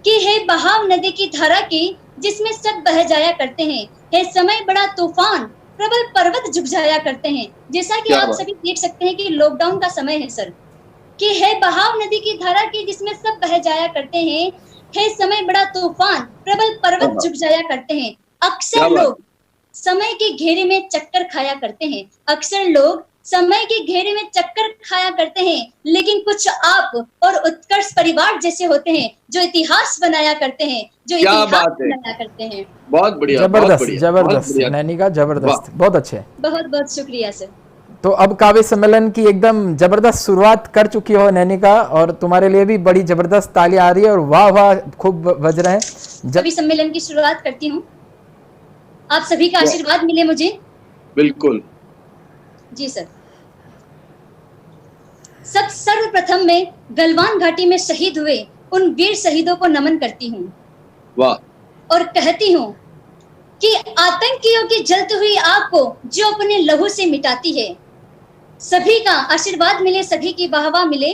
कि हे बहाव नदी की धारा की जिसमें सब बह जाया करते हैं, हे समय बड़ा तूफान प्रबल पर्वत झुक जाया करते हैं। जैसा कि क्या आप बात। सभी देख सकते हैं कि लॉकडाउन का समय है सर, कि है बहाव नदी की धारा की जिसमें सब बह जाया करते हैं, है समय बड़ा तूफान प्रबल हाँ पर्वत हाँ, झुक जाया करते हैं। क्या अक्सर बात। लोग समय के घेरे में चक्कर खाया करते हैं, अक्सर लोग समय के घेरे में चक्कर खाया करते हैं, लेकिन कुछ आप और उत्कर्ष परिवार जैसे होते हैं जो इतिहास बनाया करते हैं, जो क्या इतिहास बात है। बनाया करते हैं। बहुत बढ़िया, बहुत जबरदस्त बढ़िया, बहुत जबरदस्त बढ़िया। नैनिका, वाह। जबरदस्त, बहुत अच्छे। बहुत बहुत शुक्रिया सर। तो अब काव्य सम्मेलन की एकदम जबरदस्त शुरुआत कर चुकी हो नैनिका, और तुम्हारे लिए भी बड़ी जबरदस्त तालियां आ रही है और वाह वाह खूब बज रहे हैं। कवि सम्मेलन की शुरुआत करती हूँ, आप सभी का वाह, आशीर्वाद मिले मुझे। बिल्कुल। जी सर। सब सर्वप्रथम मैं गलवान घाटी में शहीद हुए उन वीर शहीदों को नमन करती हूँ वाह। और कहती हूँ कि आतंकियों की जलती हुई आग को जो अपने लहू से मिटाती है, सभी का आशीर्वाद मिले, सभी की वाहवाह मिले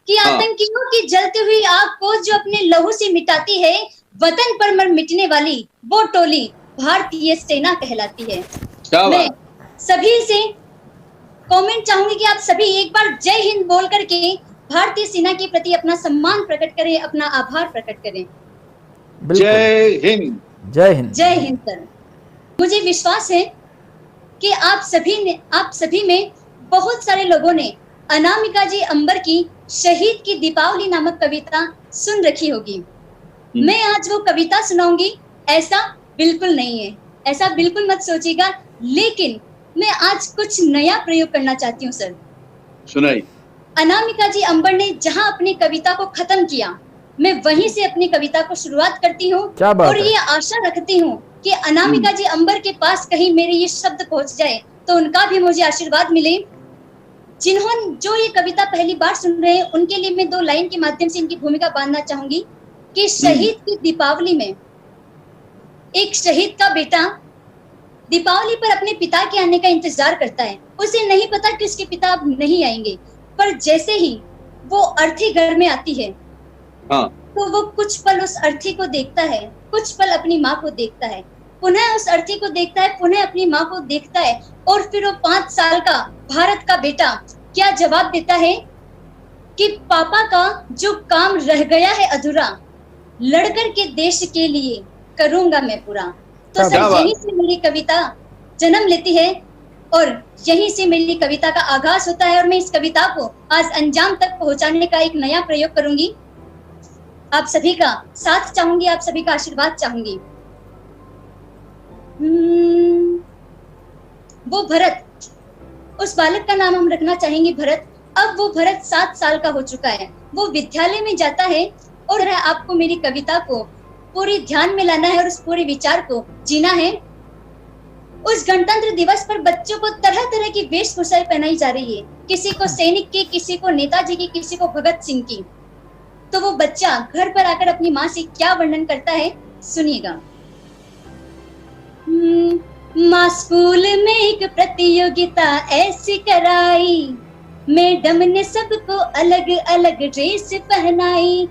कि हाँ, आतंकियों की जलती हुई आग को जो अपने लहू से मिटाती है, वतन पर मर मिटने वाली वो टोली भारतीय सेना कहलाती है। क्या मैं बात। सभी से कमेंट चाहूंगी कि आप सभी एक बार जय हिंद बोल करके भारतीय सेना के प्रति अपना सम्मान प्रकट करें, अपना आभार प्रकट करें। बिल्कुल, जय हिंद। जय हिंद। जय हिंद सर। मुझे विश्वास है कि आप सभी में बहुत सारे लोगों ने अनामिका जी अंबर की शहीद की दीपावली नामक कविता सुन रखी होगी। मैं आज वो कविता सुनाऊंगी, ऐसा बिल्कुल नहीं है, ऐसा बिल्कुल मत सोचिएगा, लेकिन मैं आज कुछ नया प्रयोग करना चाहती हूँ सर। सुनाई। अनामिका जी अंबर ने जहां अपनी कविता को खत्म किया, मैं वहीं से अपनी कविता को शुरुआत करती हूँ क्या बात और है। ये आशा रखती हूँ कि अनामिका जी अंबर के पास कहीं मेरे ये शब्द पहुंच जाए तो उनका भी मुझे आशीर्वाद मिले। जिन्होंने जो ये कविता पहली बार सुन रहे हैं उनके लिए मैं 2 लाइन के माध्यम से इनकी भूमिका बांधना चाहूंगी कि शहीद की दीपावली में एक शहीद का बेटा दीपावली पर अपने पिता के आने का इंतजार करता है। उसे नहीं पता कि उसके पिता अब नहीं आएंगे, पर जैसे ही वो अर्थी घर में आती है, हाँ, तो वो कुछ पल उस अर्थी को देखता है, कुछ पल अपनी माँ को देखता है, पुनः उस अर्थी को देखता है, पुनः अपनी माँ को देखता है, और फिर वो 5 साल का भारत का बेटा क्या जवाब देता है कि पापा का जो काम रह गया है अधूरा, लड़कर के देश के लिए करूंगा मैं पूरा। तो सर यहीं से मेरी कविता जन्म लेती है और यहीं से मेरी कविता का आगाज होता है और मैं इस कविता को आज अंजाम तक पहुंचाने का एक नया प्रयोग करूंगी। आप सभी का साथ चाहूंगी, आप सभी का आशीर्वाद चाहूंगी। वो भरत, उस बालक का नाम हम रखना चाहेंगे भरत। अब वो भरत 7 साल का हो चुका है, वो विद्यालय में जाता है और आपको मेरी कविता को पूरी ध्यान में लाना है और उस पूरे विचार को जीना है। उस गणतंत्र दिवस पर बच्चों को तरह तरह की वेशभूषाएं पहनाई जा रही है, किसी को सैनिक की, किसी को नेताजी की, किसी को भगत सिंह की। तो वो बच्चा घर पर आकर अपनी माँ से क्या वर्णन करता है, सुनिएगा। माँ स्कूल में एक प्रतियोगिता ऐसी कराई, मैडम ने सबको अलग अलग ड्रेस पहनाई।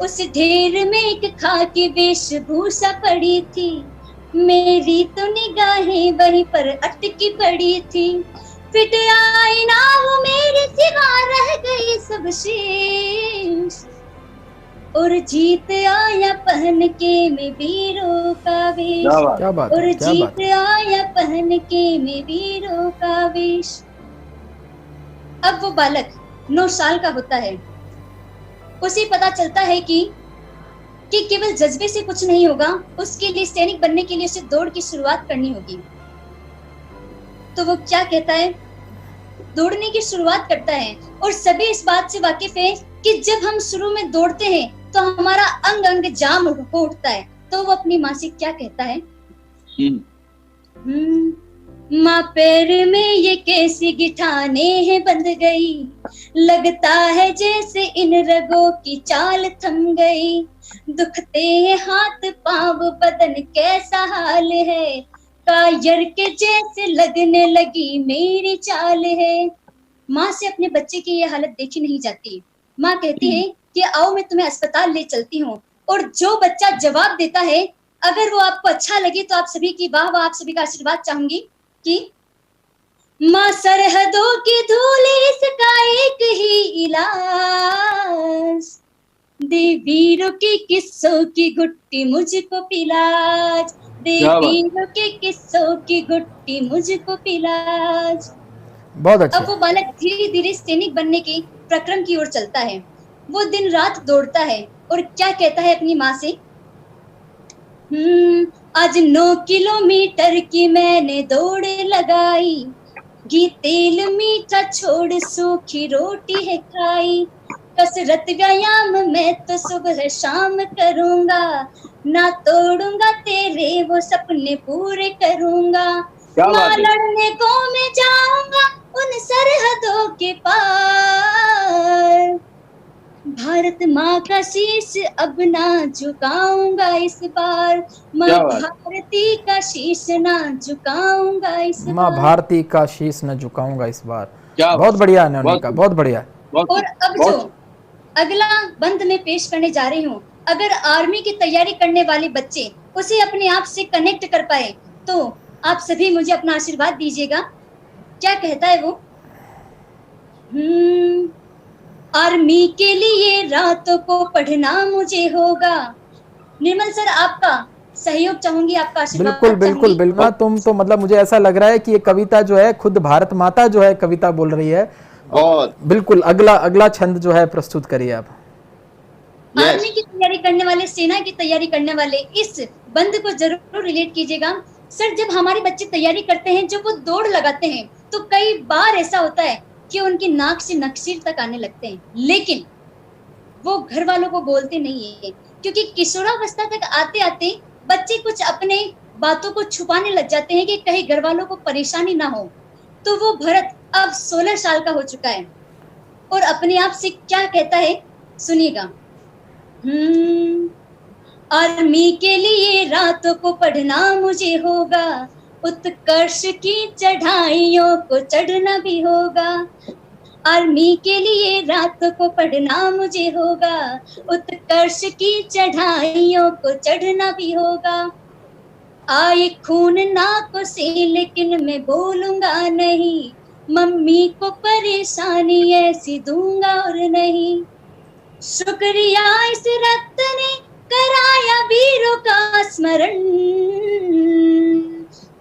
उस ढेर में एक खाकी वेशभूषा पड़ी थी, मेरी तो निगाहें वहीं पर अटकी पड़ी थी। फिट आई ना वो मेरे सिवा, रह गई सब शेष, और जीत आया पहन के मैं वीरों का वेश, क्या बात और है, क्या बात जीत आया पहन के मैं वीरों का वेश। अब वो बालक 9 साल का होता है, उसे पता चलता है कि केवल जज्बे से कुछ नहीं होगा, उसके लिए सैनिक बनने के लिए उसे दौड़ की शुरुआत करनी होगी। तो वो क्या कहता है, दौड़ने की शुरुआत करता है और सभी इस बात से वाकिफ है कि जब हम शुरू में दौड़ते हैं तो हमारा अंग अंग जाम हो उठता है। तो वो अपनी माँ से क्या कहता है, माँ पैर में ये कैसी गिठाने हैं बंध गई, लगता है जैसे इन रगों की चाल थम गई। दुखते हैं हाथ पांव बदन कैसा हाल है, कायर के जैसे लगने लगी मेरी चाल है। माँ से अपने बच्चे की ये हालत देखी नहीं जाती। माँ कहती है कि आओ मैं तुम्हें अस्पताल ले चलती हूँ और जो बच्चा जवाब देता है, अगर वो आपको अच्छा लगे तो आप सभी की वाह वाह, आप सभी का आशीर्वाद चाहूंगी कि माँ सरहदों की धूल इसका एक ही इलाज, दे वीरों के किस्सों की गुट्टी मुझको पिलाज, दे क्या बात। वीरों के किस्सों की गुट्टी मुझको पिलाज। बहुत अच्छे। अब वो बालक धीरे धीरे सैनिक बनने के प्रक्रम की ओर चलता है। वो दिन रात दौड़ता है और क्या कहता है अपनी माँ से, आज 9 किलोमीटर की मैंने दौड़ लगाई, घी तेल मीठा छोड़ सूखी रोटी है खाई, कसरत व्यायाम मैं तो सुबह शाम करूंगा, ना तोड़ूंगा तेरे वो सपने पूरे करूंगा, क्या माँ बात है। लड़ने को मैं जाऊंगा उन सरहदों के पार, भारत माँ का शीश अब ना झुकाऊंगा इस बार, माँ क्या बात। भारती का शीश ना झुकाऊंगा इस माँ बार। भारती का शीश न झुकाऊंगा इस बार। क्या बहुत बात। बढ़िया नैनिका, बहुत बहुत बढ़िया। बहुत और अब जो बहुत अगला बंद में पेश करने जा रही हूँ, अगर आर्मी की तैयारी करने वाले बच्चे उसे अपने आप से कनेक्ट कर पाए तो आप सभी मुझे अपना आशीर्वाद दीजिएगा। क्या कहता है वो, आर्मी के लिए रातों को पढ़ना मुझे होगा। निर्मल सर, आपका सहयोग चाहूंगी, आपका आशीर्वाद बिल्कुल बिल्कुल चाहूंगी। बिल्कुल। हाँ, तुम तो मतलब मुझे ऐसा लग रहा है कि ये कविता जो है खुद भारत माता जो है कविता बोल रही है। बहुत। बिल्कुल, अगला अगला छंद जो है प्रस्तुत करिए आप। यस। आर्मी की तैयारी करने वाले, सेना की तैयारी करने वाले इस बंद को जरूर रिलेट कीजिएगा। सर, जब हमारे बच्चे तैयारी करते हैं, जब वो दौड़ लगाते हैं, तो कई बार ऐसा होता है कि उनकी नाक से नक्सीर तक आने लगते हैं, लेकिन वो घर वालों को बोलते नहीं है, क्योंकि किशोरावस्था तक आते आते बच्चे कुछ अपने बातों को छुपाने लग जाते हैं कि कहीं घर वालों को परेशानी ना हो। तो वो भरत अब 16 साल का हो चुका है और अपने आप से क्या कहता है, सुनिएगा। आर्मी के लिए रातों को पढ़ना मुझे होगा, उत्कर्ष की चढ़ाइयों को चढ़ना भी होगा, आर्मी के लिए रातों को पढ़ना मुझे होगा, उत्कर्ष की चढ़ाइयों को चढ़ना भी होगा, आए खून नाकों से लेकिन मैं बोलूंगा नहीं, मम्मी को परेशानी ऐसी दूंगा और नहीं, शुक्रिया इस रक्त ने कराया वीरों का स्मरण,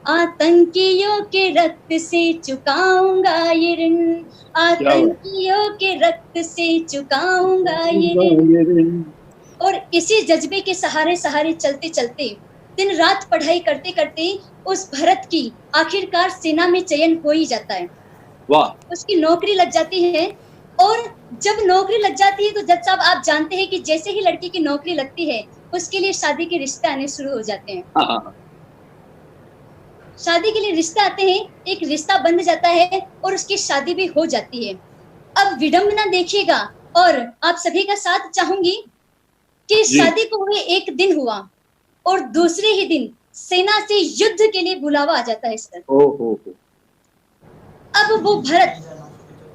आतंकियों के रक्त से चुकाऊंगा ये ऋण, आतंकियों के रक्त से चुकाऊंगा ये ऋण। और इसी जज्बे के सहारे सहारे चलते चलते, दिन रात पढ़ाई करते करते उस भरत की आखिरकार सेना में चयन हो ही जाता है। वाह। उसकी नौकरी लग जाती है और जब नौकरी लग जाती है तो जज साहब, आप जानते हैं कि जैसे ही लड़की की नौकरी लगती है उसके लिए शादी के रिश्ते आने शुरू हो जाते हैं। हाँ, हाँ, हाँ। शादी के लिए रिश्ते आते हैं, एक रिश्ता बंध जाता है और उसकी शादी भी हो जाती है। अब विडंबना देखिएगा और आप सभी का साथ चाहूंगी कि जी। शादी को हुए एक दिन हुआ और दूसरे ही दिन सेना से युद्ध के लिए बुलावा आ जाता है सर। ओहो। अब वो भरत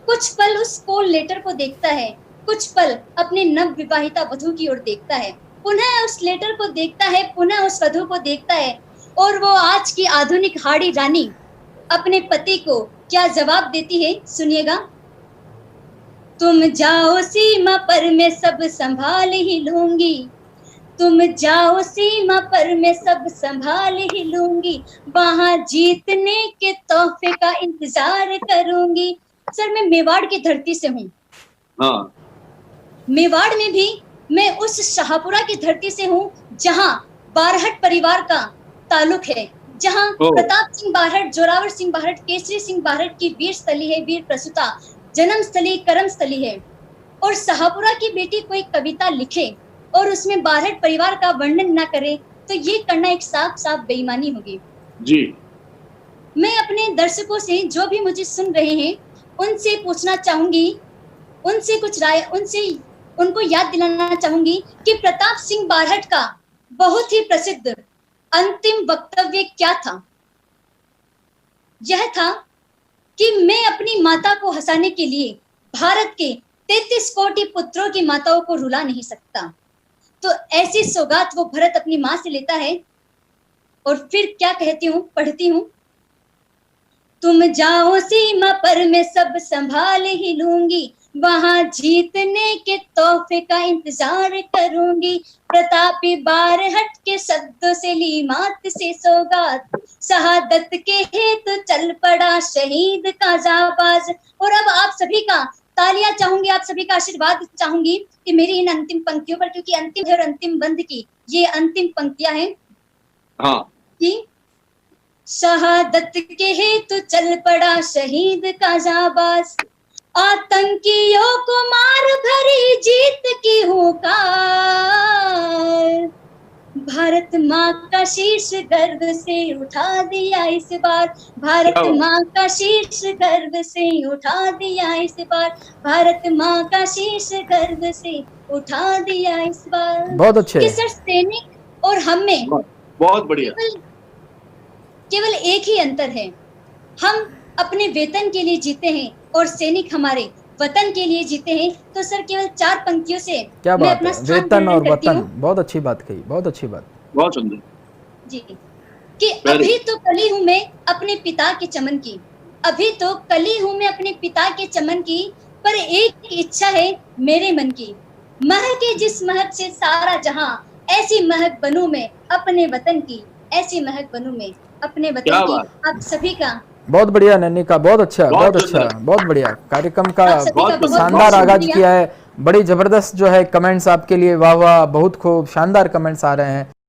कुछ पल उस कॉल लेटर को देखता है, कुछ पल अपने नव विवाहिता वधु की ओर देखता है, पुनः उस लेटर को देखता है, पुनः उस वधु को देखता है, और वो आज की आधुनिक हाड़ी रानी अपने पति को क्या जवाब देती है, सुनिएगा। तुम जाओ सीमा पर मैं सब संभाल ही लूंगी, तुम जाओ सीमा पर मैं सब संभाल ही लूंगी, वहां जीतने के तोहफे का इंतजार करूंगी। सर, मैं मेवाड़ की धरती से हूँ। हाँ। मेवाड़ में भी मैं उस शाहपुरा की धरती से हूँ जहाँ बारहट परिवार का ताल्लुक है, जहाँ प्रताप सिंह बारहट, जोरावर सिंह बारहट, केसरी सिंह बारहट की वीर स्थली है, वीर प्रसूता, जन्म स्थली, कर्म स्थली है। और शाहपुरा की बेटी कोई कविता लिखे और उसमें बारहट परिवार का वर्णन ना करे तो ये करना एक साफ साफ बेईमानी होगी जी। मैं अपने दर्शकों से, जो भी मुझे सुन रहे हैं, उनसे पूछना चाहूंगी, उनसे कुछ राय, उनको याद दिलाना चाहूंगी कि प्रताप सिंह बारहट का बहुत ही प्रसिद्ध अंतिम वक्तव्य क्या था। यह था कि मैं अपनी माता को हंसाने के लिए भारत के 33 कोटि पुत्रों की माताओं को रुला नहीं सकता, तो ऐसी सौगात वो भरत अपनी माँ से लेता है और फिर क्या कहती हूँ, पढ़ती हूँ। तुम जाओ सीमा पर मैं सब संभाल ही लूंगी, वहां जीतने के तोहफे का इंतजार करूंगी। प्रतापी बारहट के शब्दों से ली मात से सौगात, शहादत के हेतु चल पड़ा शहीद का जाबाज। और अब आप सभी का तालियां चाहूंगी, आप सभी का आशीर्वाद चाहूंगी कि मेरी इन अंतिम पंक्तियों पर, क्योंकि अंतिम है और अंतिम बंद की ये अंतिम पंक्तियां हैं हाँ कि शहादत के हेतु चल पड़ा शहीद का जाबाज, आतंकियों को मार भरी जीत की हुकार, भारत माँ का शीर्ष गर्व से उठा दिया इस बार, भारत माँ का शीर्ष गर्व से उठा दिया इस बार, भारत माँ का शीर्ष गर्व से उठा दिया इस बार। बहुत अच्छे। कि सर सैनिक और हम में बहुत बढ़िया। केवल एक ही अंतर है, हम अपने वेतन के लिए जीते हैं और सैनिक हमारे वतन के लिए जीते हैं। तो सर केवल 4 पंक्तियों से क्या मैं बात अपना है, स्थान वेतन और ग्रहण करती वतन, हूँ। बहुत अच्छी बात कही, बहुत अच्छी बात। बहुत सुंदर। जी, कि अभी तो कली हूँ मैं अपने पिता के चमन की, अभी तो कली हूँ मैं अपने पिता के चमन की, पर एक इच्छा है मेरे मन की, महके जिस महक से सारा जहां, ऐसी महक बनूं मैं अपने वतन की, ऐसी महक बनूं मैं अपने क्या वतन की। बात। आप सभी का बहुत बढ़िया नैनी का, बहुत अच्छा, बहुत बहुत अच्छा, सुंदर। बहुत बढ़िया कार्यक्रम का, आप सभी का बहुत शानदार बहुत आगाज शुक्रिया। किया है। बड़ी जबरदस्त जो है कमेंट्स आपके लिए, वाह वाह, बहुत खूब शानदार कमेंट्स आ रहे हैं।